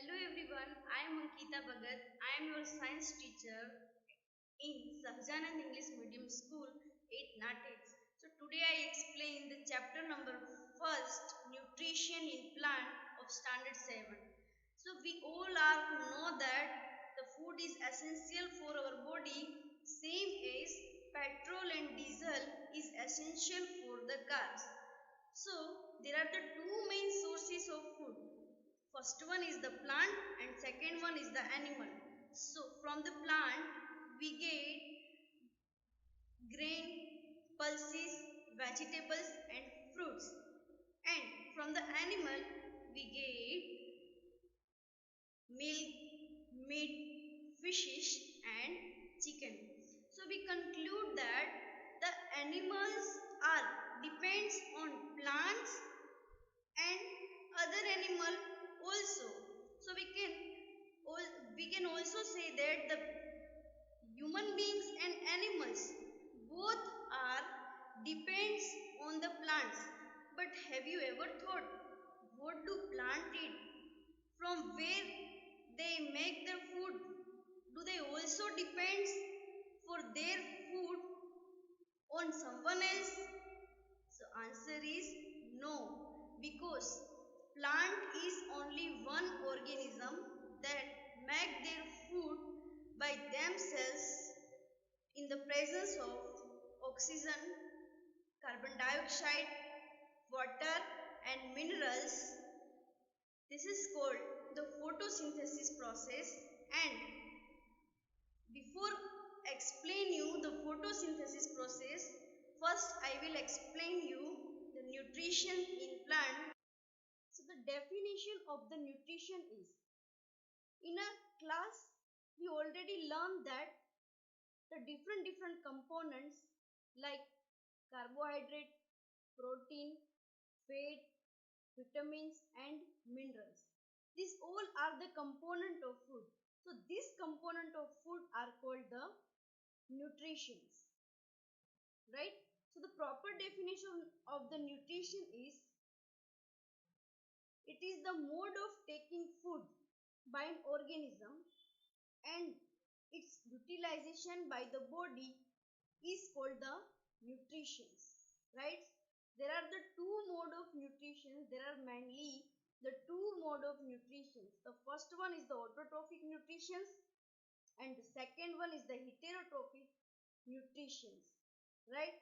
Hello everyone, I am Ankita Bhagat. I am your science teacher in Sahjanand English Medium School, 8 Natex. So today I explain the chapter number first, Nutrition in Plant of Standard 7. So we all are know that the food is essential for our body, same as petrol and diesel is essential for the cars. So there are the two main sources of food. First one is the plant and second one is the animal. So from the plant we get grain, pulses, vegetables and fruits. And from the animal we get milk, meat, fishes and chicken. So we conclude that the animals are depends on plants and other animal also. So we can also say that the human beings and animals both are depends on the plants. But have you ever thought what do plant eat? From where they make their food? Do they also depends for their food on someone else? So answer is no, because plant is only one organism that make their food by themselves in the presence of oxygen, carbon dioxide, water and minerals. This is called the photosynthesis process. And before explain you the photosynthesis process, first I will explain you the nutrition in plant. So the definition of the nutrition is, in a class we already learned that the different components like carbohydrate, protein, fat, vitamins and minerals. These all are the component of food. So these component of food are called the nutritions, right? So the proper definition of the nutrition is, it is the mode of taking food by an organism and its utilization by the body is called the nutrition, right? There are the two mode of nutrition. There are mainly the two mode of nutrition. The first one is the autotrophic nutrition and the second one is the heterotrophic nutrition, right?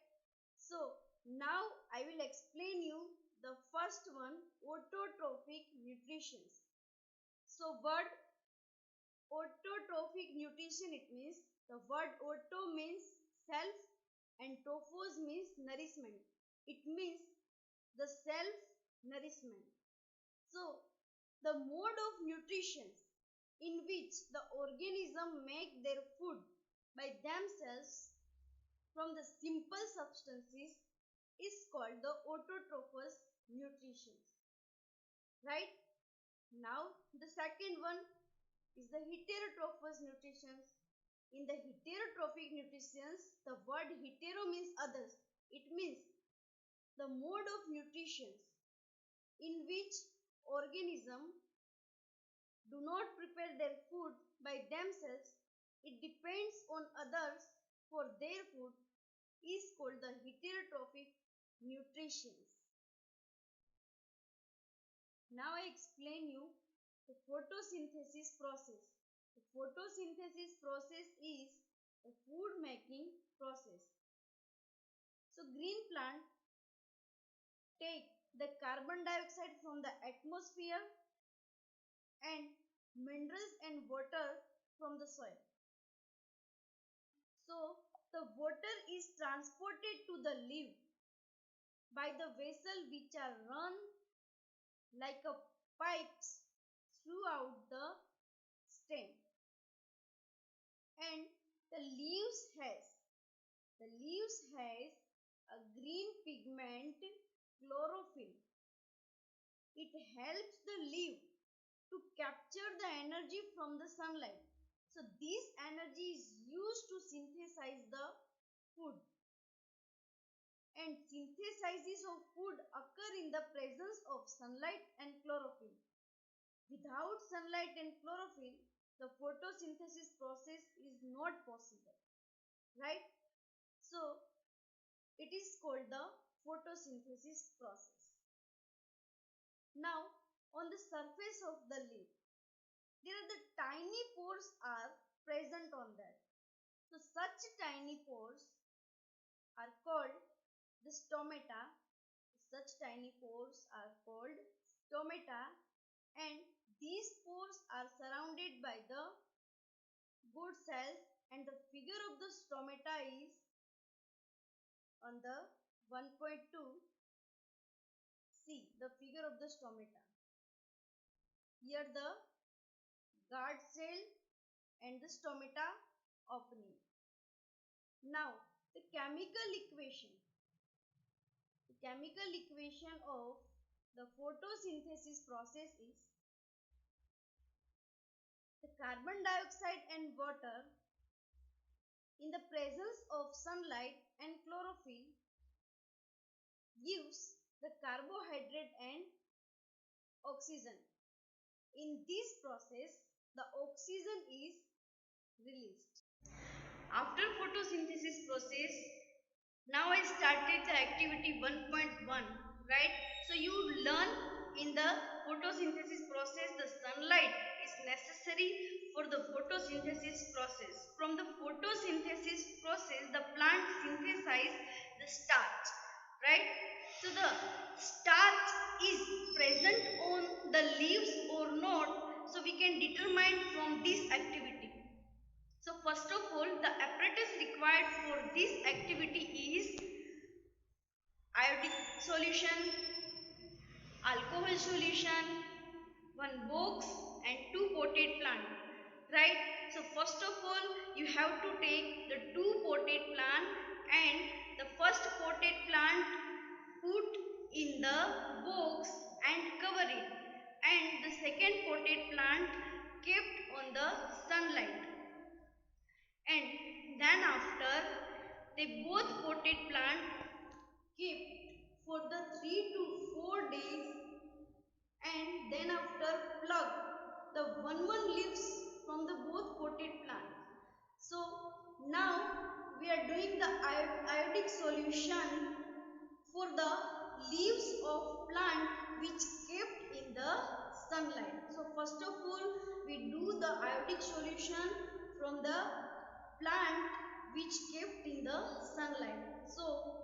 So now I will explain you the first one, autotrophic nutrition. So word autotrophic nutrition, it means the word auto means self and trophos means nourishment. It means the self nourishment. So the mode of nutrition in which the organism make their food by themselves from the simple substances is called the autotrophous nutrition, right? Now the second one is the heterotrophous nutrition. In the heterotrophic nutrition, the word hetero means others. It means the mode of nutrition in which organism do not prepare their food by themselves, it depends on others for their food, is called the heterotrophic nutrition. Now I explain you the photosynthesis process. The photosynthesis process is a food making process. So green plant take the carbon dioxide from the atmosphere and minerals and water from the soil. So the water is transported to the leaf by the vessel which are run like a pipes throughout the stem. And the leaves has a green pigment, chlorophyll. It helps the leaf to capture the energy from the sunlight. So this energy is used to synthesize the food. And synthesis of food occur in the presence of sunlight and chlorophyll. Without sunlight and chlorophyll, the photosynthesis process is not possible, right? So, it is called the photosynthesis process. Now, on the surface of the leaf, there are the tiny pores are present on that. So, such tiny pores are called the stomata. Such tiny pores are called stomata, and these pores are surrounded by the good cells, and the figure of the stomata is on the 1.2. See the figure of the stomata. Here the guard cell and the stomata opening. Now the chemical equation. The chemical equation of the photosynthesis process is the carbon dioxide and water in the presence of sunlight and chlorophyll gives the carbohydrate and oxygen. In this process, the oxygen is released. After photosynthesis process, now I started the activity 1.1, right? So you learn in the photosynthesis process the sunlight is necessary for the photosynthesis process. From the photosynthesis process, the plant synthesize the starch, right? So the starch is present on the leaves or not, so we can determine from this activity. So first of all, the apparatus required for this activity is iodic solution, alcohol solution, one box and two potted plant, right? So first of all, you have to take the two potted plant and the first potted plant put in the box and cover it, and the second potted plant kept on the sunlight, and then after they both potted plant kept for the 3 to 4 days, and then after plug the one leaves from the both potted plant. So now we are doing the iodic solution for the leaves of plant which kept in the sunlight. So first of all, we do the iodic solution from the plant which kept in the sunlight. So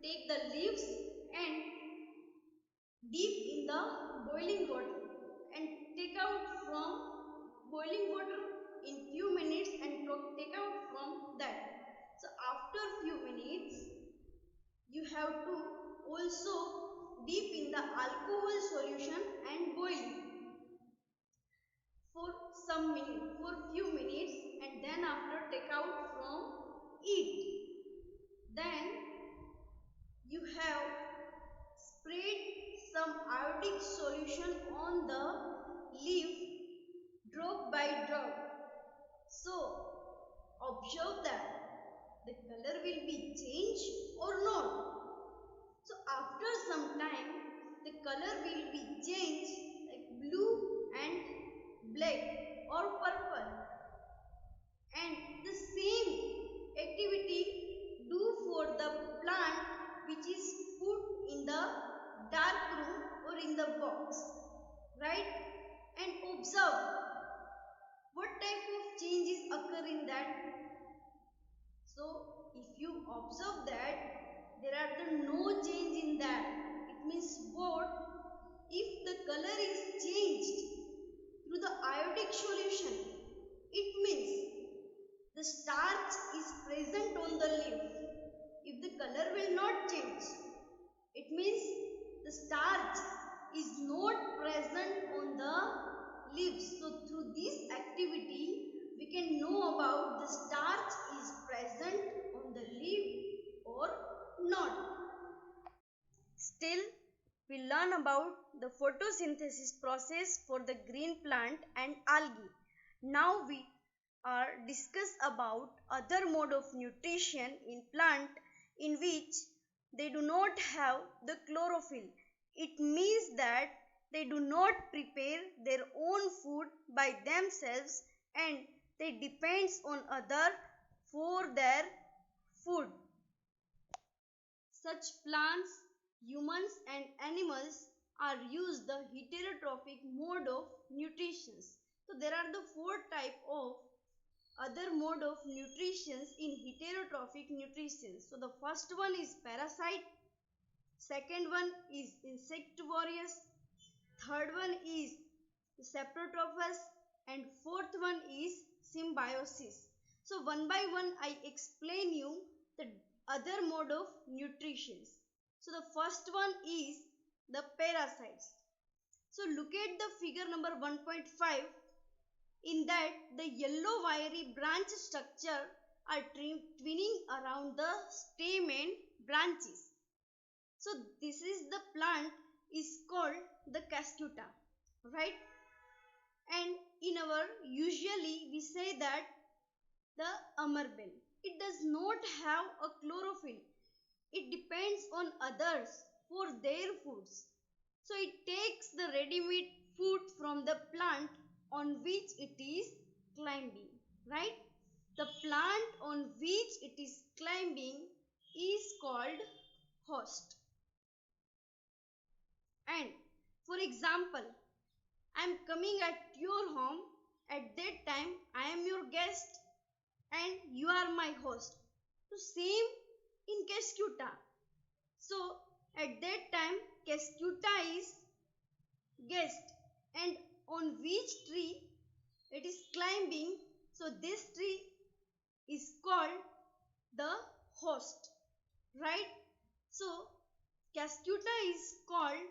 take the leaves and dip in the boiling water and take out from boiling water in few minutes and take out from that. So after few minutes you have to also dip in the alcohol solution and boil for some minutes, for few minutes, and then after take out from it. Then you have spread some iodic solution on the leaf drop by drop. So observe that the color will be changed or not. So after some time the color will be changed like blue and black or purple, and the same activity do for the plant which is put in the dark room or in the box, right? And observe what type of changes occur in that. So if you observe that there are no change in that, it means what? If the color is changed through the iodic solution, it means the starch is present on the leaf. If the color will not change, it means the starch is not present on the leaves. So through this activity we can know about the starch is present on the leaf or not. Still, we learn about the photosynthesis process for the green plant and algae. Now we are discuss about other mode of nutrition in plant in which they do not have the chlorophyll. It means that They do not prepare their own food by themselves and they depends on other for their food. Such plants, humans and animals are used the heterotrophic mode of nutrition. So there are the four type of other mode of nutrition in heterotrophic nutrition. So the first one is parasite, second one is insectivorous, third one is saprotrophus and fourth one is symbiosis. So one by one I explain you the other mode of nutrition. So the first one is the parasites. So look at the figure number 1.5. In that the yellow wiry branch structure are twinning around the stamen branches. So this is the plant is called the Cascuta, right? And in our usually we say that the amarvel. It does not have a chlorophyll. It depends on others for their foods. So it takes the ready-made food from the plant on which it is climbing, right? The plant on which it is climbing is called host. And for example, I am coming at your home. At that time, I am your guest and you are my host. So same in Cascuta. So at that time, Cascuta is guest and on which tree it is climbing. So this tree is called the host, right? So Cascuta is called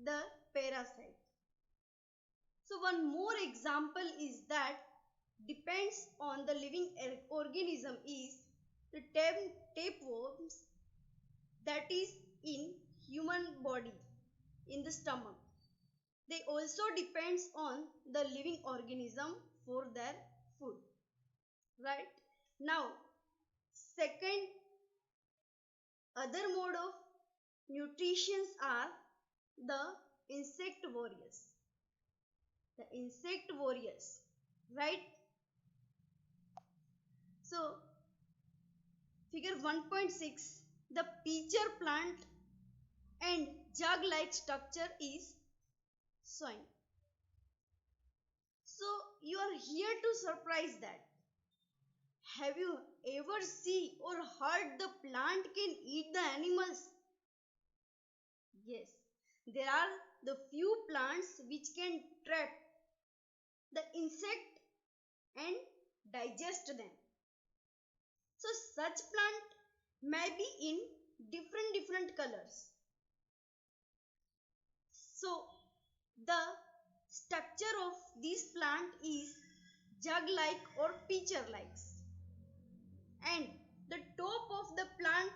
the parasite. So one more example is that depends on the living organism is the tapeworms that is in human body in the stomach. They also depends on the living organism for their food, right? Now second other mode of nutritions are the insectivorous. The insectivorous, right? So figure 1.6, the pitcher plant and jug-like structure is shown. So you are here to surprise that. Have you ever seen or heard the plant can eat the animals? Yes, there are the few plants which can trap the insect and digest them. So such plant may be in different colors. So the structure of this plant is jug-like or pitcher-like. And the top of the plant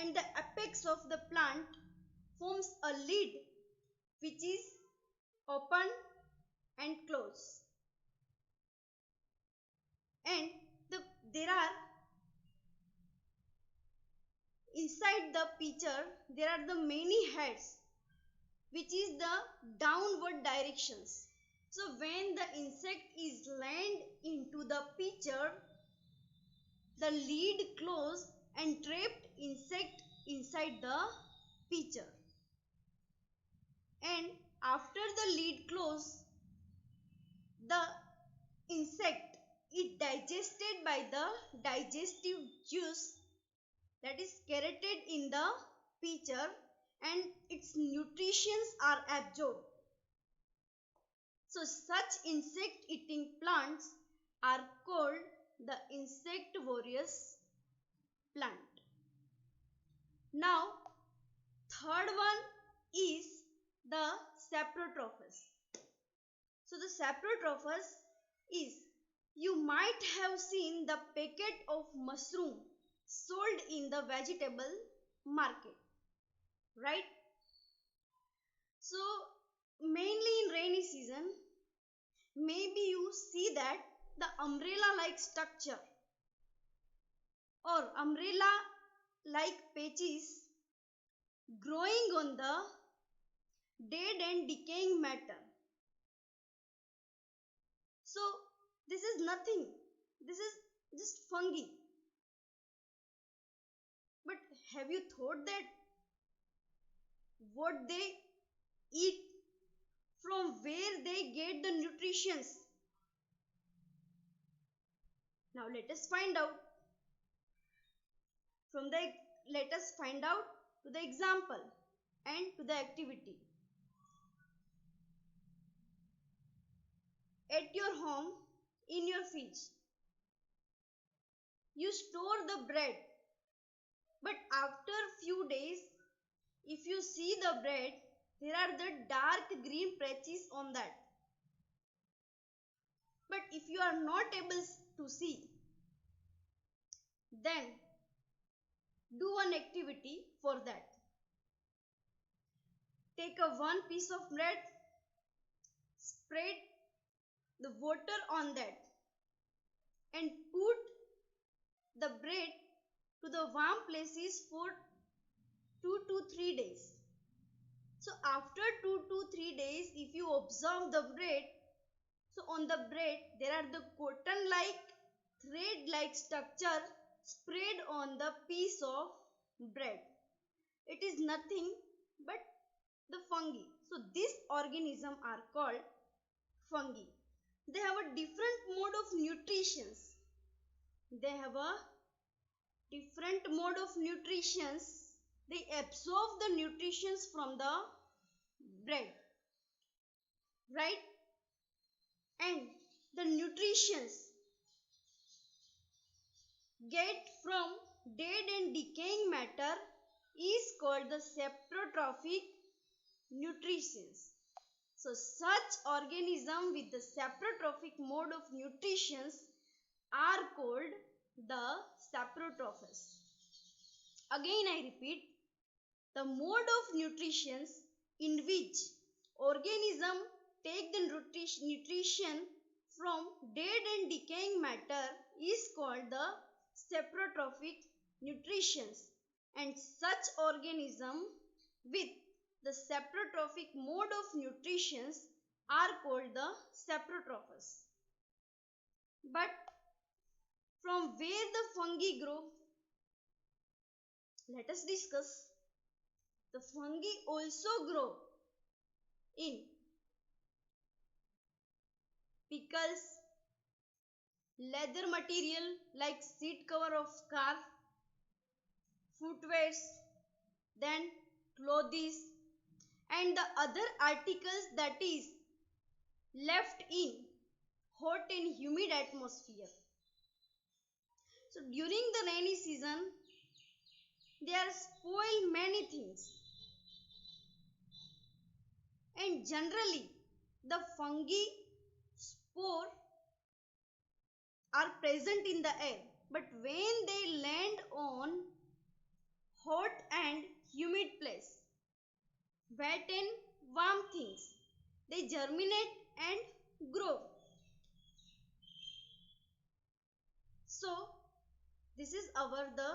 and the apex of the plant forms a lid which is open and closed. And there are inside the pitcher there are the many heads which is the downward directions. So when the insect is land into the pitcher, the lid closed and trapped insect inside the pitcher. And after the lid closed, the insect is digested by the digestive juice that is carried in the pitcher and its nutrients are absorbed. So such insect eating plants are called the insectivorous plant. Now third one is the saprotrophus. So the saprotrophus is, you might have seen the packet of mushroom sold in the vegetable market, right? So mainly in rainy season, maybe you see that the umbrella like structure or umbrella like patches growing on the dead and decaying matter. So this is nothing. This is just fungi. But have you thought that what they eat, from where they get the nutritions? Now let us find out. Let us find out to the example and to the activity. At your home, in your fridge, you store the bread, but after few days, if you see the bread, there are the dark green patches on that. But if you are not able to see, then do one activity for that. Take a one piece of bread, spread the water on that, and put the bread to the warm places for 2 to 3 days. So after 2 to 3 days, if you observe the bread, so on the bread there are the cotton like, thread like structure spread on the piece of bread. It is nothing but the fungi. So these organisms are called fungi. They have a different mode of nutrition. They have a different mode of nutrition. They absorb the nutritions from the bread, right? And the nutritions get from dead and decaying matter is called the saprotrophic nutritions. So such organisms with the saprotrophic mode of nutritions are called the saprotrophs. Again I repeat, the mode of nutrition in which organism take the nutrition from dead and decaying matter is called the saprotrophic nutritions, and such organism with the saprotrophic mode of nutritions are called the saprotrophs. But from where the fungi grow, let us discuss. The fungi also grow in pickles, leather material like seat cover of scarf, footwears, then clothes, and the other articles that is left in hot and humid atmosphere. So during the rainy season, they are spoil many things, and generally the fungi spore are present in the air, but when they land on hot and humid place, wet and warm things, they germinate and grow. So this is our the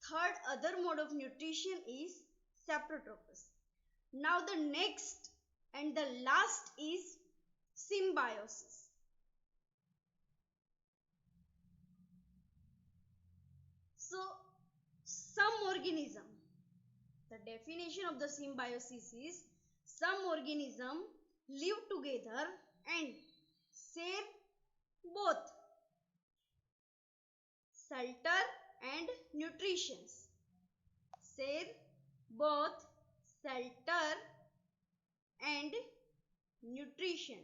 third other mode of nutrition is saprotrophs. Now the next and the last is symbiosis. So some organism, the definition of the symbiosis is some organism live together and share both shelter and nutrition. Share both shelter and nutrition.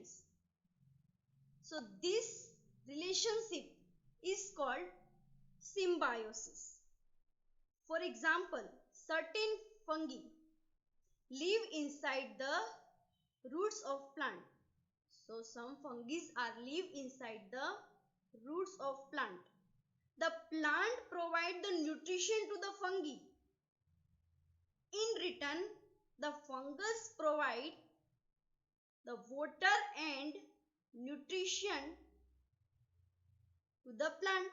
So this relationship is called symbiosis. For example, certain fungi live inside the roots of plant. So some fungi are live inside the roots of plant. The plant provide the nutrition to the fungi. In return, the fungus provide the water and nutrition to the plant.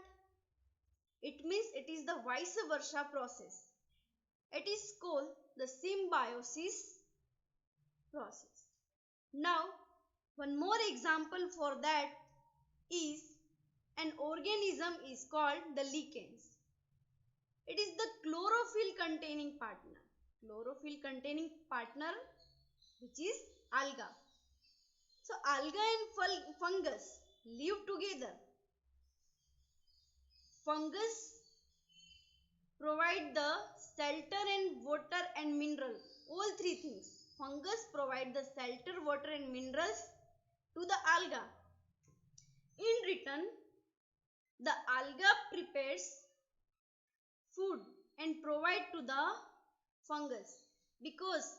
It means it is the vice versa process. It is called the symbiosis process. Now, one more example for that is an organism is called the lichens. It is the chlorophyll containing partner. Chlorophyll containing partner, which is alga. So alga and fungus live together. Fungus provide the shelter and water and mineral. All three things. Fungus provide the shelter, water and minerals to the alga. In return, the alga prepares food and provide to the fungus, because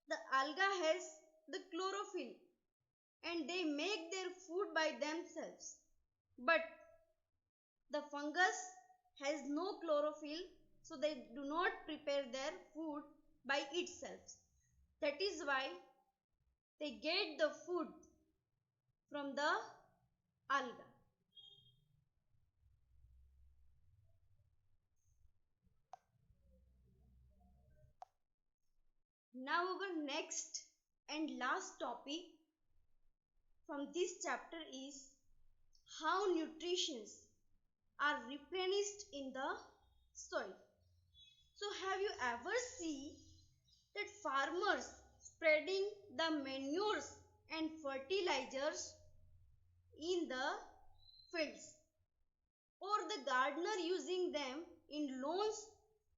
the alga has the chlorophyll and they make their food by themselves. But the fungus has no chlorophyll, so they do not prepare their food by itself. That is why they get the food from the alga. Now our next and last topic from this chapter is how nutrients are replenished in the soil. So have you ever seen that farmers spreading the manures and fertilizers in the fields, or the gardener using them in lawns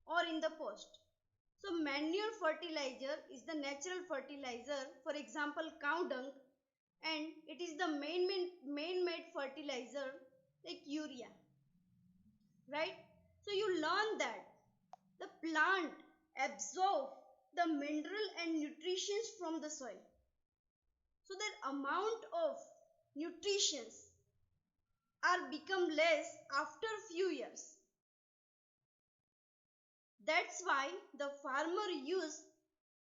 or in the post? So manure fertilizer is the natural fertilizer, for example cow dung, and it is the main made fertilizer like urea, right? So you learn that the plant absorb the mineral and nutrients from the soil. So that amount of nutrients are become less after few years. That's why the farmer use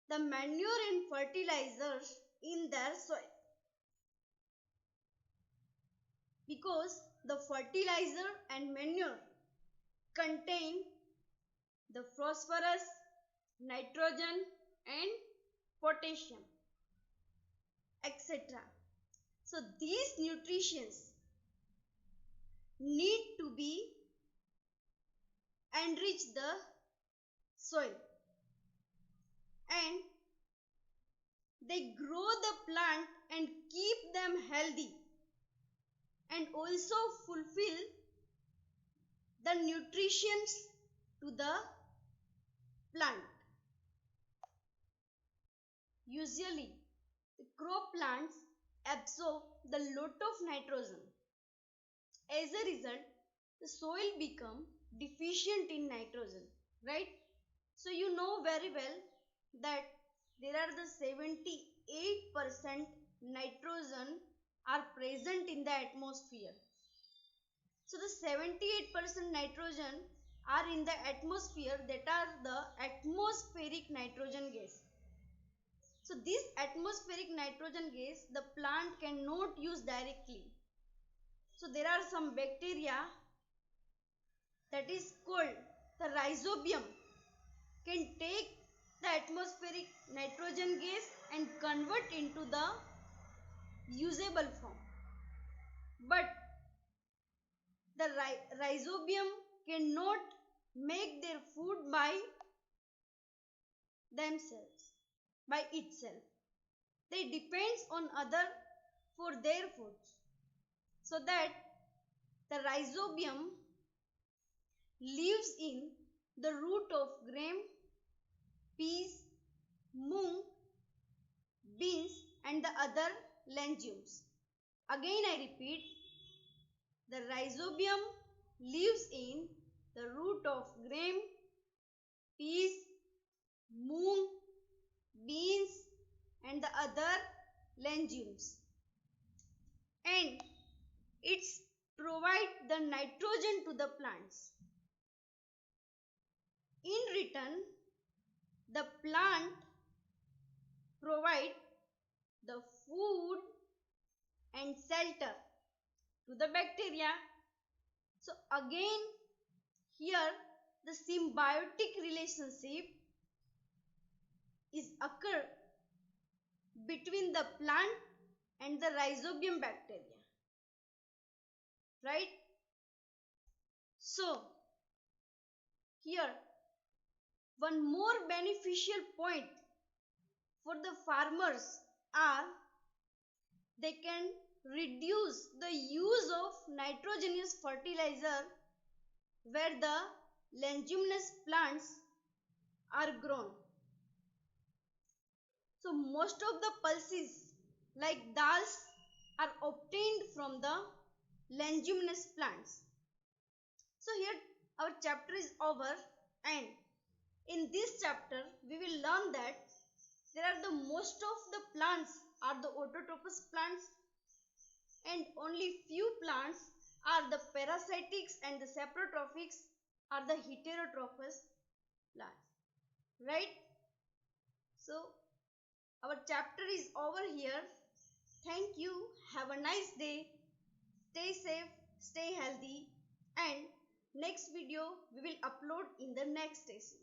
the manure and fertilizers in their soil, because the fertilizer and manure contain the phosphorus, nitrogen and potassium, etc. So these nutrients need to be enrich the soil, and they grow the plant and keep them healthy, and also fulfill the nutrients to the plant. Usually, the crop plants absorb the lot of nitrogen. As a result, the soil become deficient in nitrogen, right? So you know very well that there are the 78% nitrogen are present in the atmosphere. So the 78% nitrogen are in the atmosphere, that are the atmospheric nitrogen gas. So this atmospheric nitrogen gas the plant cannot use directly. So there are some bacteria that is called the rhizobium can take the atmospheric nitrogen gas and convert into the usable form. But the rhizobium cannot make their food by themselves, by itself. They depends on other for their foods. So that the rhizobium lives in the root of gram, peas, mung, beans and the other legumes. Again I repeat, the rhizobium lives in the root of gram, peas, mung, beans and the other legumes, and it's provide the nitrogen to the plants. In return, the plant provide the food and shelter to the bacteria. So again here the symbiotic relationship is occur between the plant and the rhizobium bacteria, right? So here one more beneficial point for the farmers are they can reduce the use of nitrogenous fertilizer where the leguminous plants are grown. So most of the pulses like dals are obtained from the leguminous plants. So here our chapter is over, and in this chapter we will learn that there are the most of the plants are the autotrophous plants and only few plants are the parasitics and the saprotrophics are the heterotrophous plants, right? So our chapter is over here. Thank you. Have a nice day. Stay safe, stay healthy, and next video we will upload in the next session.